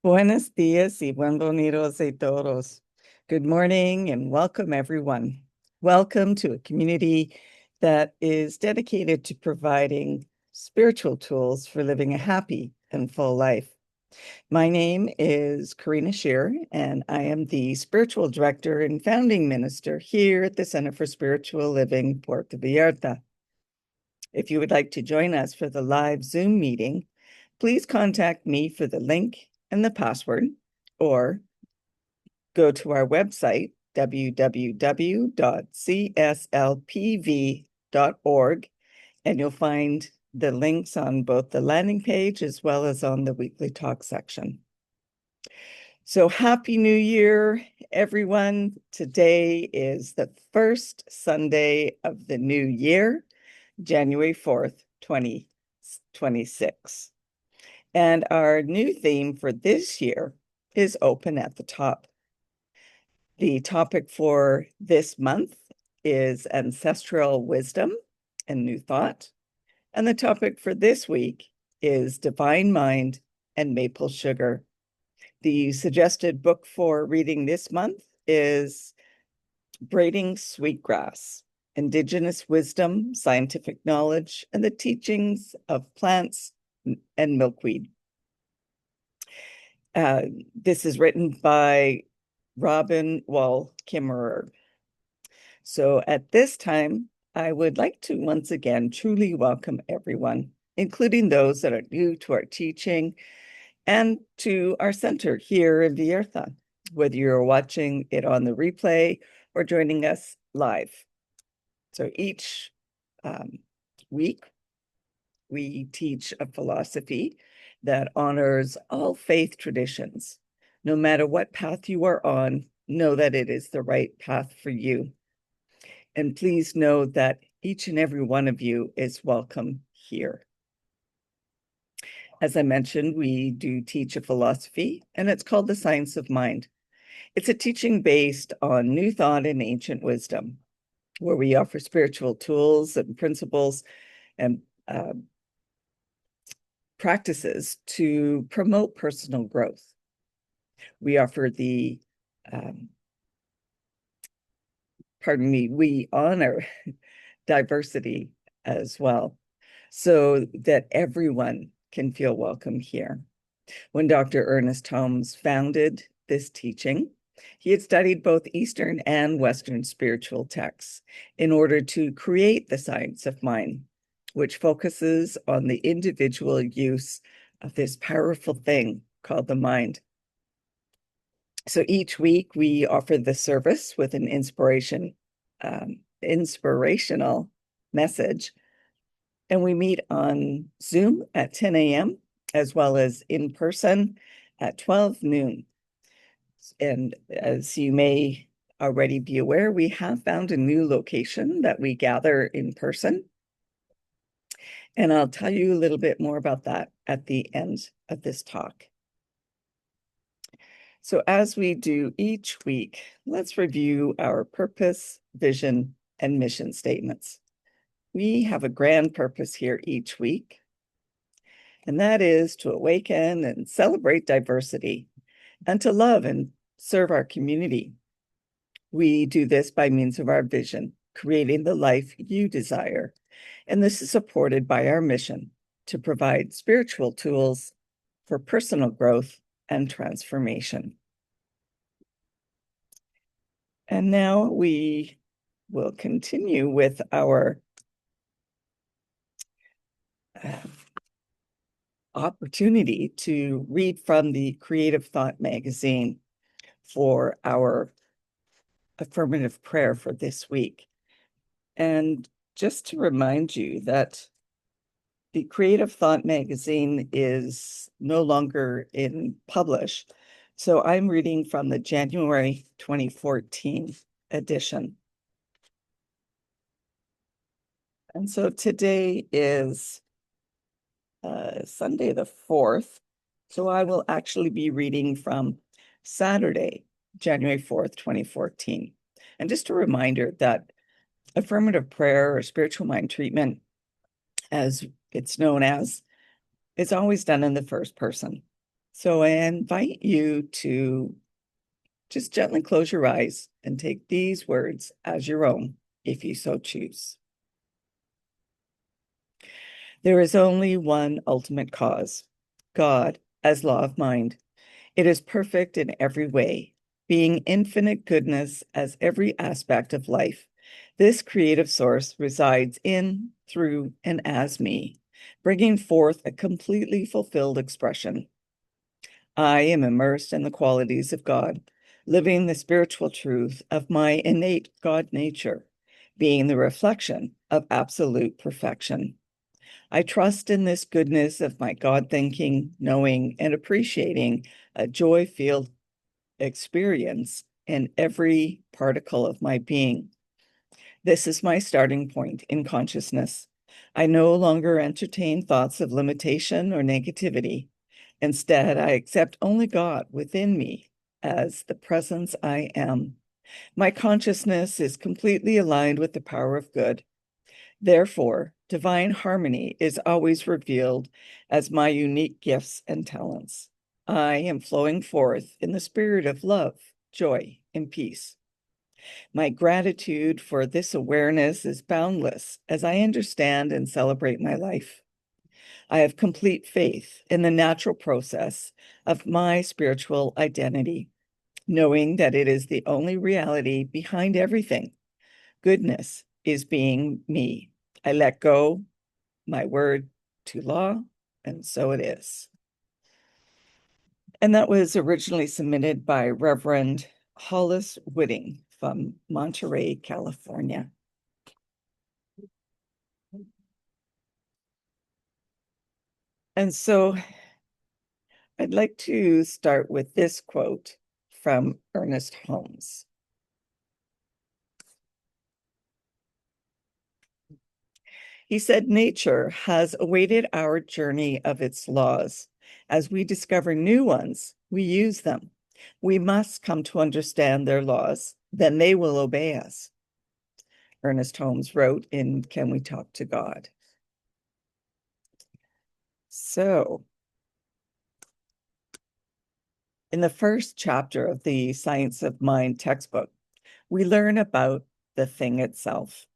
Buenos días y bienvenidos a todos. Good morning and welcome, everyone. Welcome to a community that is dedicated to providing spiritual tools for living a happy and full life. My name is Karina Shear, and I am the spiritual director and founding minister here at the Center for Spiritual Living, Puerto Vallarta. If you would like to join us for the live Zoom meeting, please contact me for the link and the password, or go to our website, www.cslpv.org, and you'll find the links on both the landing page as well as on the weekly talk section. So Happy New Year, everyone. Today is the first Sunday of the new year, January 4th, 2026. And our new theme for this year is Open at the Top. The topic for this month is Ancestral Wisdom and New Thought. And the topic for this week is Divine Mind and Maple Sugar. The suggested book for reading this month is Braiding Sweetgrass: Indigenous Wisdom, Scientific Knowledge, and the Teachings of Plants and Milkweed. This is written by Robin Wall Kimmerer. So at this time, I would like to once again truly welcome everyone, including those that are new to our teaching and to our center here in Vallarta, whether you're watching it on the replay or joining us live. So each week, we teach a philosophy that honors all faith traditions. No matter what path you are on, know that it is the right path for you. And please know that each and every one of you is welcome here. As I mentioned, we do teach a philosophy, and it's called the Science of Mind. It's a teaching based on new thought and ancient wisdom, where we offer spiritual tools and principles and practices to promote personal growth. We offer we honor diversity as well, so that everyone can feel welcome here. When Dr. Ernest Holmes founded this teaching, he had studied both Eastern and Western spiritual texts in order to create the Science of Mind, which focuses on the individual use of this powerful thing called the mind. So each week we offer the service with an inspirational message, and we meet on Zoom at 10 a.m. as well as in person at 12 noon. And as you may already be aware, we have found a new location that we gather in person. And I'll tell you a little bit more about that at the end of this talk. So as we do each week, let's review our purpose, vision, and mission statements. We have a grand purpose here each week, and that is to awaken and celebrate diversity and to love and serve our community. We do this by means of our vision, creating the life you desire. And this is supported by our mission to provide spiritual tools for personal growth and transformation. And now we will continue with our opportunity to read from the Creative Thought magazine for our affirmative prayer for this week. And just to remind you that the Creative Thought magazine is no longer in publish. So I'm reading from the January 2014 edition. And so today is Sunday the 4th. So I will actually be reading from Saturday, January 4th, 2014. And just a reminder that affirmative prayer or spiritual mind treatment, as it's known as, is always done in the first person. So I invite you to just gently close your eyes and take these words as your own, if you so choose. There is only one ultimate cause, God as law of mind. It is perfect in every way, being infinite goodness as every aspect of life. This creative source resides in, through, and as me, bringing forth a completely fulfilled expression. I am immersed in the qualities of God, living the spiritual truth of my innate God nature, being the reflection of absolute perfection. I trust in this goodness of my God thinking, knowing, and appreciating a joy-filled experience in every particle of my being. This is my starting point in consciousness. I no longer entertain thoughts of limitation or negativity. Instead, I accept only God within me as the presence I am. My consciousness is completely aligned with the power of good. Therefore, divine harmony is always revealed as my unique gifts and talents. I am flowing forth in the spirit of love, joy, and peace. My gratitude for this awareness is boundless as I understand and celebrate my life. I have complete faith in the natural process of my spiritual identity, knowing that it is the only reality behind everything. Goodness is being me. I let go my word to law, and so it is. And that was originally submitted by Reverend Hollis Whitting from Monterey, California. And so I'd like to start with this quote from Ernest Holmes. He said, "Nature has awaited our journey of its laws. As we discover new ones, we use them. We must come to understand their laws, then they will obey us." Ernest Holmes wrote in Can We Talk to God? So, in the first chapter of the Science of Mind textbook, we learn about the thing itself,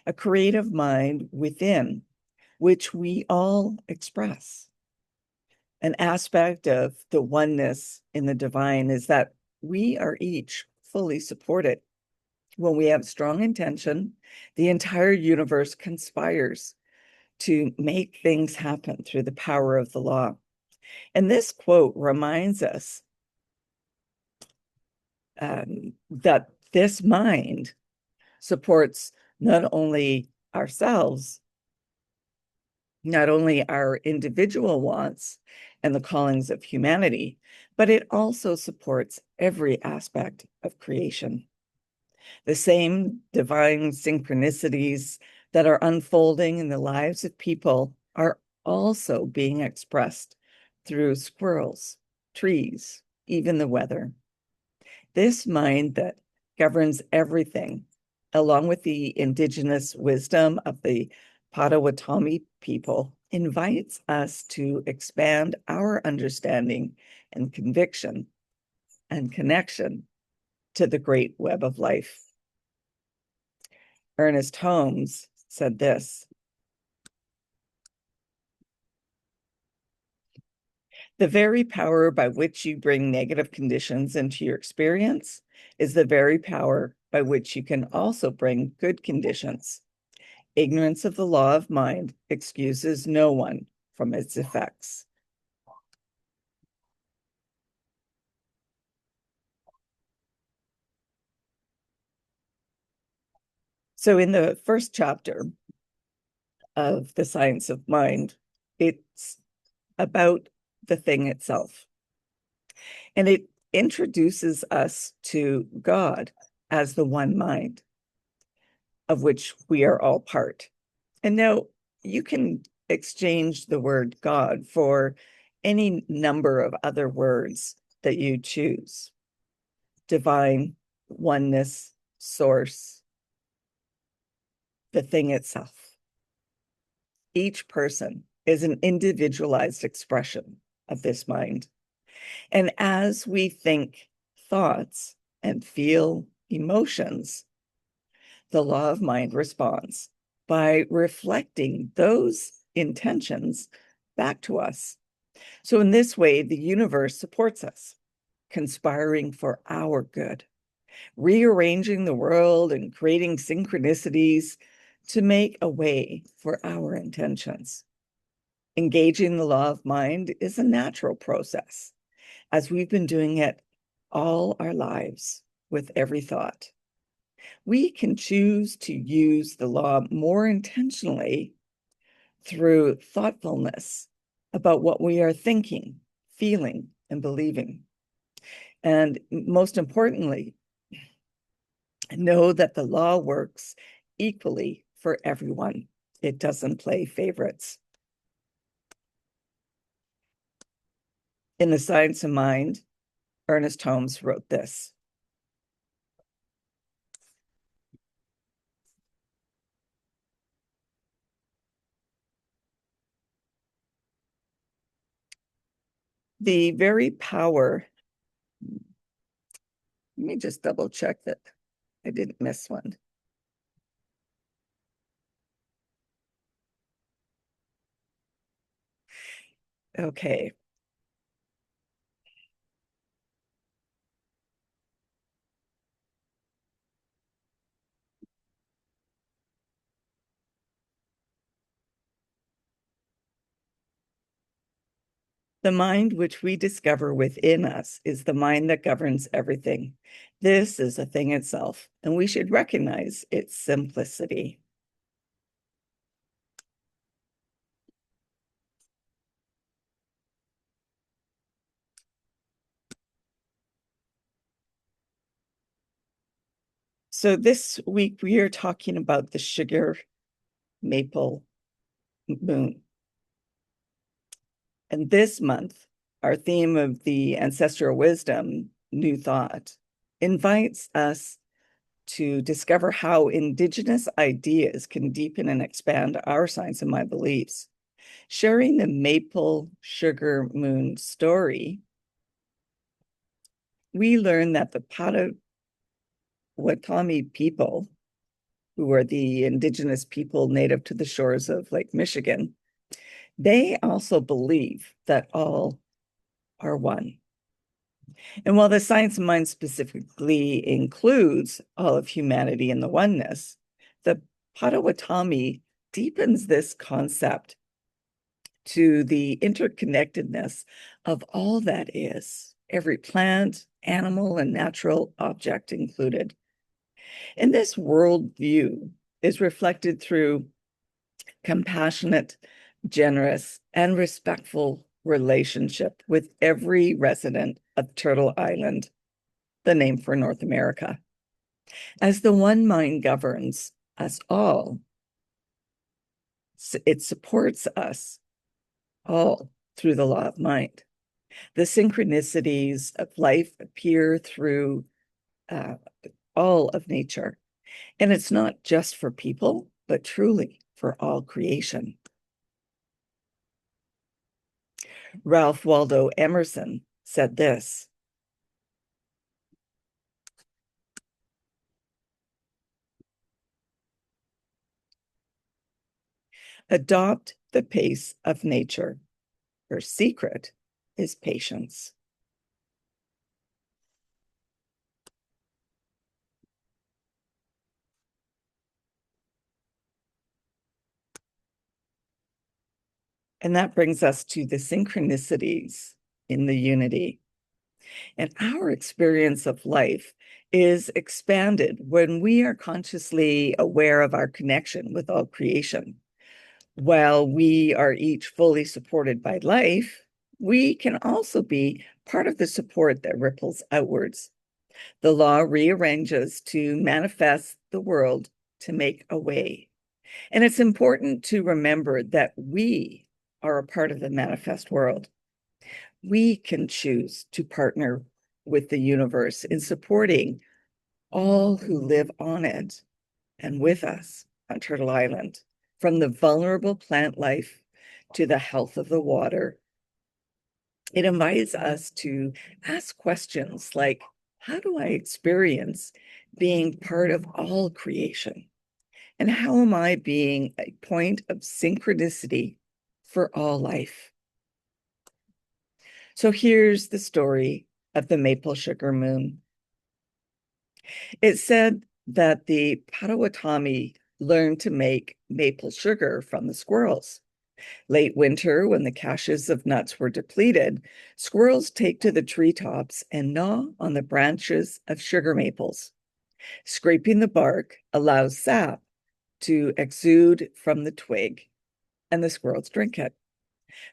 a creative mind within which we all express. An aspect of the oneness in the divine is that we are each fully supported. When we have strong intention, the entire universe conspires to make things happen through the power of the law. And this quote reminds us that this mind supports not only ourselves, not only our individual wants and the callings of humanity, but it also supports every aspect of creation. The same divine synchronicities that are unfolding in the lives of people are also being expressed through squirrels, trees, even the weather. This mind that governs everything, along with the indigenous wisdom of the Potawatomi people, invites us to expand our understanding and conviction and connection to the great web of life. Ernest Holmes said this: "The very power by which you bring negative conditions into your experience is the very power by which you can also bring good conditions. Ignorance of the law of mind excuses no one from its effects." So in the first chapter of the Science of Mind, it's about the thing itself. And it introduces us to God as the one mind of which we are all part. And now you can exchange the word God for any number of other words that you choose: divine, oneness, source, the thing itself. Each person is an individualized expression of this mind. And as we think thoughts and feel emotions, the law of mind responds by reflecting those intentions back to us. So, in this way, the universe supports us, conspiring for our good, rearranging the world and creating synchronicities to make a way for our intentions. Engaging the law of mind is a natural process, as we've been doing it all our lives with every thought. We can choose to use the law more intentionally through thoughtfulness about what we are thinking, feeling, and believing. And most importantly, know that the law works equally for everyone. It doesn't play favorites. In The Science of Mind, Ernest Holmes wrote this: the very power, let me just double check that I didn't miss one. Okay. The mind which we discover within us is the mind that governs everything. This is a thing itself, and we should recognize its simplicity. So this week we are talking about the sugar maple moon. And this month, our theme of the ancestral wisdom, New Thought, invites us to discover how Indigenous ideas can deepen and expand our science and mind beliefs. Sharing the maple sugar moon story, we learn that the Potawatomi people, who are the Indigenous people native to the shores of Lake Michigan, they also believe that all are one. And while the science of mind specifically includes all of humanity in the oneness, the Potawatomi deepens this concept to the interconnectedness of all that is, every plant, animal, and natural object included. And this worldview is reflected through compassionate, generous, and respectful relationship with every resident of Turtle Island, the name for North America. As the one mind governs us all, it supports us all through the law of mind. The synchronicities of life appear through all of nature. And it's not just for people, but truly for all creation. Ralph Waldo Emerson said this: adopt the pace of nature. Her secret is patience. And that brings us to the synchronicities in the unity. And our experience of life is expanded when we are consciously aware of our connection with all creation. While we are each fully supported by life, we can also be part of the support that ripples outwards. The law rearranges to manifest the world to make a way. And it's important to remember that we are a part of the manifest world. We can choose to partner with the universe in supporting all who live on it and with us on Turtle Island, from the vulnerable plant life to the health of the water It invites us to ask questions like, how do I experience being part of all creation? And how am I being a point of synchronicity for all life? So here's the story of the maple sugar moon. It said that the Potawatomi learned to make maple sugar from the squirrels. Late winter, when the caches of nuts were depleted, squirrels take to the treetops and gnaw on the branches of sugar maples. Scraping the bark allows sap to exude from the twig, and the squirrels drink it.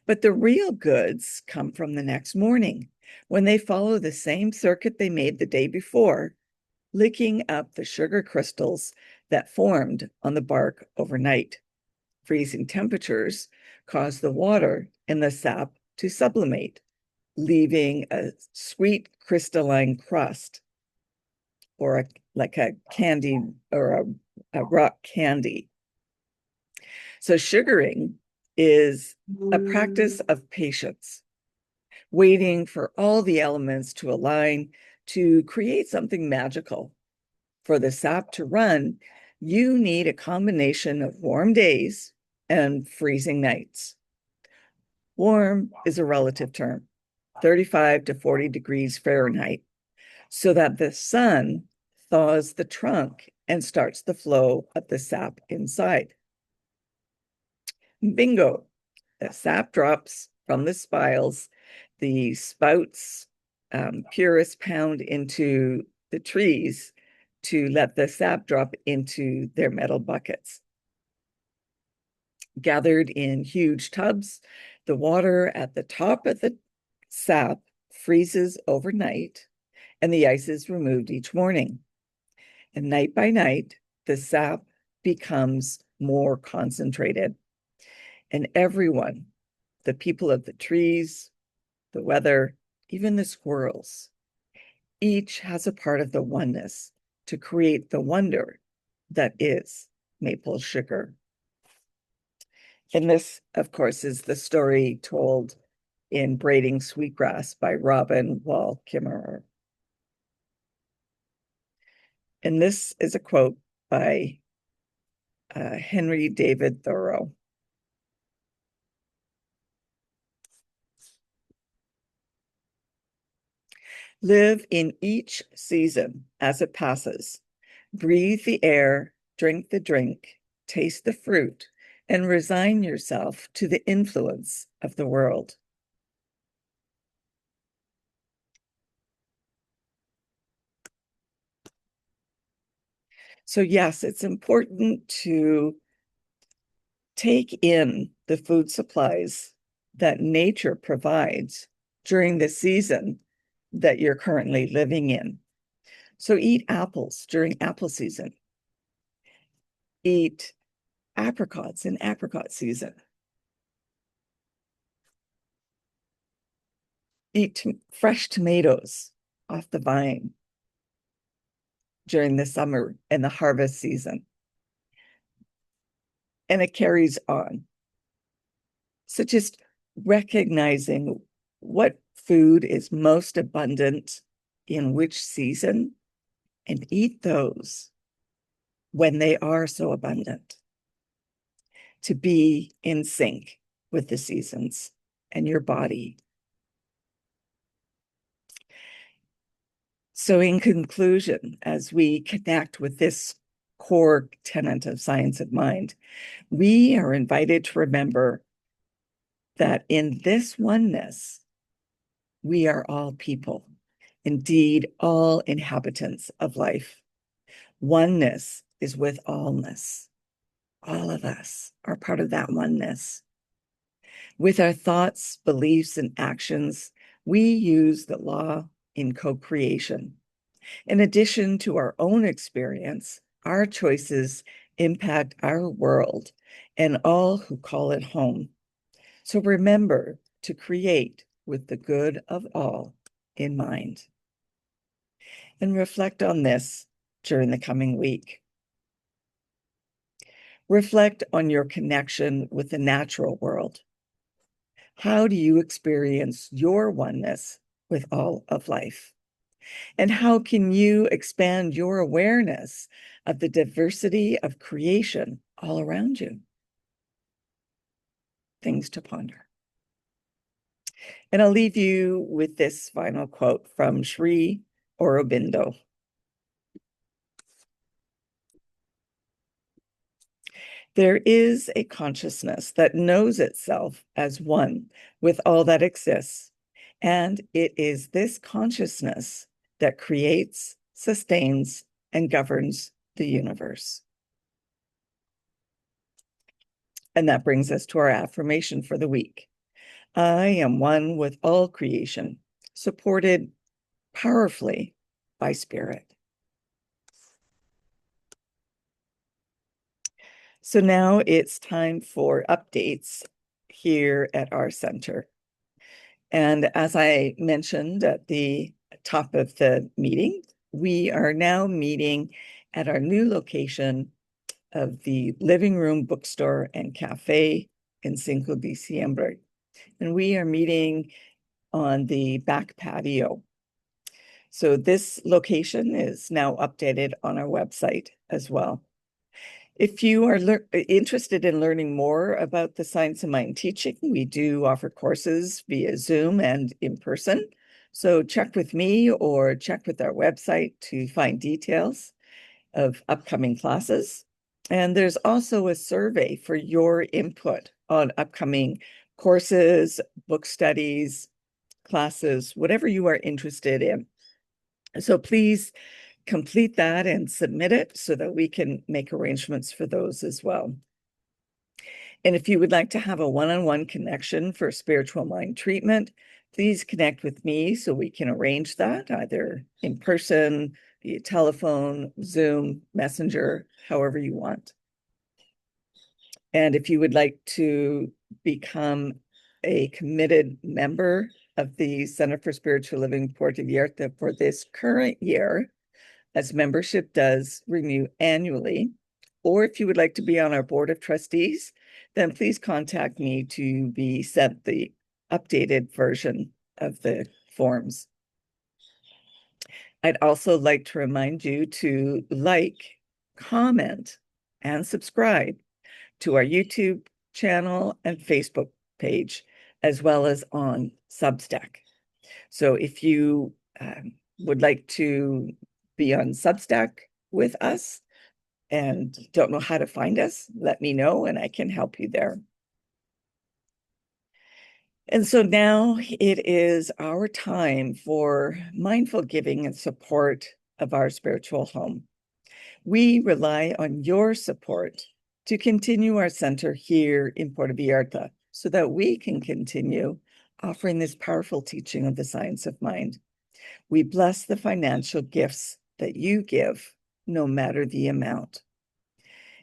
But the real goods come from the next morning, when they follow the same circuit they made the day before, licking up the sugar crystals that formed on the bark overnight. Freezing temperatures cause the water in the sap to sublimate, leaving a sweet crystalline crust, or like a candy or a rock candy. So sugaring is a practice of patience, waiting for all the elements to align to create something magical. For the sap to run, you need a combination of warm days and freezing nights. Warm is a relative term, 35 to 40 degrees Fahrenheit, so that the sun thaws the trunk and starts the flow of the sap inside. Bingo! The sap drops from the spiles, the spouts, purists pound into the trees to let the sap drop into their metal buckets. Gathered in huge tubs, the water at the top of the sap freezes overnight, and the ice is removed each morning. And night by night, the sap becomes more concentrated. And everyone, the people of the trees, the weather, even the squirrels, each has a part of the oneness to create the wonder that is maple sugar. And this, of course, is the story told in Braiding Sweetgrass by Robin Wall Kimmerer. And this is a quote by Henry David Thoreau. Live in each season as it passes. Breathe the air, drink the drink, taste the fruit, and resign yourself to the influence of the world. So yes, it's important to take in the food supplies that nature provides during the season that you're currently living in. So eat apples during apple season. Eat apricots in apricot season. Eat fresh tomatoes off the vine during the summer and the harvest season. And it carries on. So just recognizing what food is most abundant in which season, and eat those when they are so abundant, to be in sync with the seasons and your body. So in conclusion, as we connect with this core tenet of science of mind, we are invited to remember that in this oneness, we are all people, indeed, all inhabitants of life. Oneness is with allness. All of us are part of that oneness. With our thoughts, beliefs, and actions, we use the law in co-creation. In addition to our own experience, our choices impact our world and all who call it home. So remember to create with the good of all in mind. And reflect on this during the coming week. Reflect on your connection with the natural world. How do you experience your oneness with all of life? And how can you expand your awareness of the diversity of creation all around you? Things to ponder. And I'll leave you with this final quote from Sri Aurobindo. There is a consciousness that knows itself as one with all that exists, and it is this consciousness that creates, sustains, and governs the universe. And that brings us to our affirmation for the week. I am one with all creation, supported powerfully by spirit. So now it's time for updates here at our center. And as I mentioned at the top of the meeting, we are now meeting at our new location of the Living Room Bookstore and Cafe in Cinco de Diciembre. And we are meeting on the back patio. So this location is now updated on our website as well. If you are interested in learning more about the Science of Mind teaching, we do offer courses via Zoom and in person. So check with me or check with our website to find details of upcoming classes. And there's also a survey for your input on upcoming courses, book studies, classes, whatever you are interested in. So please complete that and submit it so that we can make arrangements for those as well. And if you would like to have a one-on-one connection for spiritual mind treatment, please connect with me so we can arrange that either in person, via telephone, Zoom, Messenger, however you want. And if you would like to become a committed member of the Center for Spiritual Living Puerto Vallarta for this current year, as membership does renew annually, or if you would like to be on our board of trustees, then please contact me to be sent the updated version of the forms. I'd also like to remind you to like, comment, and subscribe to our YouTube channel and Facebook page, as well as on Substack. So if you would like to be on Substack with us and don't know how to find us, let me know and I can help you there. And so now it is our time for mindful giving and support of our spiritual home. We rely on your support to continue our center here in Puerto Vallarta so that we can continue offering this powerful teaching of the science of mind. We bless the financial gifts that you give, no matter the amount.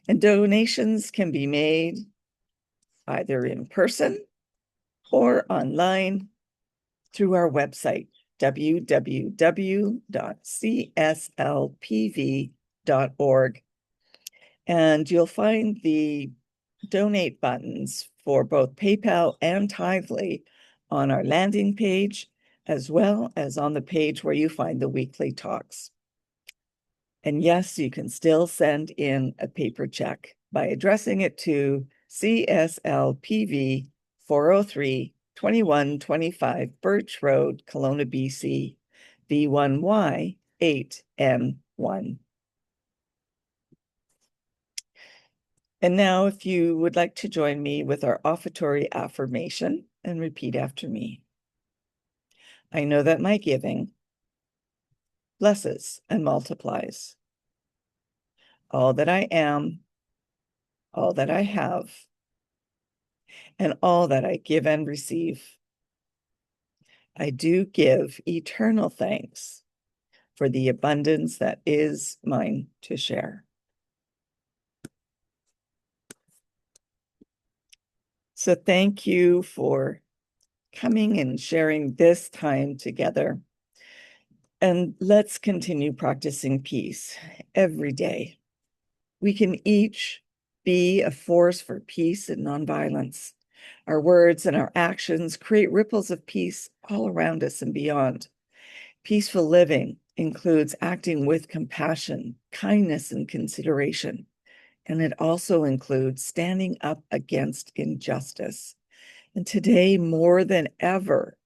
And donations can be made either in person or online through our website, www.cslpv.org. And you'll find the donate buttons for both PayPal and Tithely on our landing page, as well as on the page where you find the weekly talks. And yes, you can still send in a paper check by addressing it to CSLPV 403 2125 Birch Road, Kelowna, BC, V1Y 8N1. And now, if you would like to join me with our offertory affirmation and repeat after me. I know that my giving blesses and multiplies all that I am, all that I have, and all that I give and receive. I do give eternal thanks for the abundance that is mine to share. So thank you for coming and sharing this time together. And let's continue practicing peace every day. We can each be a force for peace and nonviolence Our words and our actions create ripples of peace all around us and beyond. Peaceful living includes acting with compassion, kindness, and consideration. And it also includes standing up against injustice. And today, more than ever,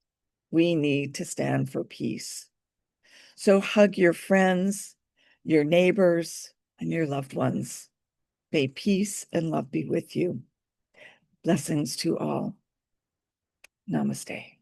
we need to stand for peace. So hug your friends, your neighbors, and your loved ones. May peace and love be with you. Blessings to all. Namaste.